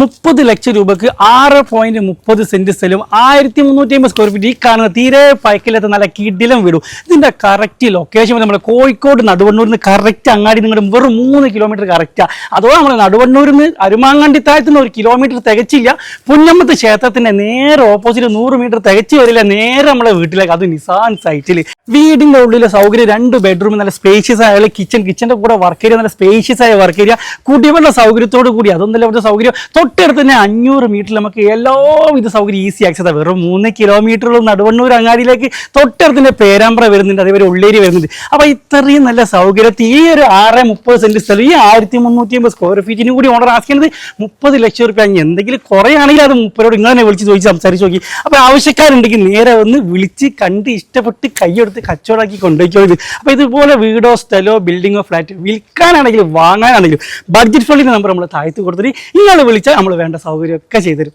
30 ലക്ഷം രൂപക്ക് 6.30 സെന്റ് സ്ഥലം 1350 square feet ഈ കാണുന്ന തീരെ പയക്കില്ലാത്ത നല്ല കിടിലം വീടും. ഇതിന്റെ കറക്റ്റ് ലൊക്കേഷൻ നമ്മുടെ കോഴിക്കോട് നടുവണ്ണൂരിൽ നിന്ന് കറക്റ്റ് അങ്ങാടി നിങ്ങളുടെ വെറും 3 കിലോമീറ്റർ കറക്റ്റാ. അതോടെ നമ്മുടെ നടുവണ്ണൂരിൽ നിന്ന് അരുമാങ്ങാണ്ടി താഴത്തുനിന്ന് 1 കിലോമീറ്റർ തികച്ചില്ല. പുന്നമത്ത് ക്ഷേത്രത്തിന്റെ നേരെ ഓപ്പോസിറ്റ് 100 മീറ്റർ തികച്ചു വരില്ല, നേരെ നമ്മളെ വീട്ടിലേക്ക്, അത് നിസാൻ സൈറ്റിൽ. വീടിന്റെ ഉള്ളിലെ സൗകര്യം 2 ബെഡ്റൂം, നല്ല സ്പേഷ്യസ് ആയ കിച്ചന്റെ കൂടെ വർക്ക് ഏരിയ, നല്ല സ്പേഷ്യസ് ആയ വർക്ക് ഏരിയ, കുടിവെള്ള സൗകര്യത്തോട് കൂടി അതൊന്നല്ല ഒരു സൗകര്യം. തൊട്ടടുത്ത് തന്നെ 500 മീറ്ററിൽ നമുക്ക് എല്ലാവിധ സൗകര്യം ഈസി ആക്സസ് ആണ്. വെറും 3 കിലോമീറ്ററുള്ള നടുവണ്ണൂർ അങ്ങാടിയിലേക്ക് തൊട്ടടുത്തിന്റെ പേരാമ്പ്ര വരുന്നുണ്ട്, അതേപോലെ ഉള്ളേരി വരുന്നുണ്ട്. അപ്പൊ ഇത്രയും നല്ല സൗകര്യത്തിൽ ഈ ഒരു 6.30 സെന്റ് സ്ഥലം ഈ 1350 സ്ക്വയർ ഫീറ്റിനും കൂടി ഓണർ ആസ്കിയത് 30 ലക്ഷം രൂപ. എന്തെങ്കിലും കുറയാണെങ്കിൽ അത് 30 നിങ്ങൾ തന്നെ വിളിച്ച് ചോദിച്ച് സംസാരിച്ച് നോക്കി. അപ്പൊ ആവശ്യക്കാരുണ്ടെങ്കിൽ നേരെ വന്ന് വിളിച്ച് കണ്ട് ഇഷ്ടപ്പെട്ട് കൈയെടുത്ത് കച്ചവടമാക്കി കൊണ്ടുപോയിക്കോളൂ. അപ്പൊ ഇതുപോലെ വീടോ സ്ഥലമോ ബിൽഡിങ്ങോ ഫ്ലാറ്റ് വിൽക്കാനാണെങ്കിലും വാങ്ങാനാണെങ്കിലും ബഡ്ജറ്റ് ഫ്രണ്ട്ലി നമ്പർ നമ്മൾ താഴ്ത്തി കൊടുത്തിട്ട് ഇയാൾ വിളിച്ചാൽ നമ്മൾ വേണ്ട സൗകര്യമൊക്കെ ചെയ്തുതരും.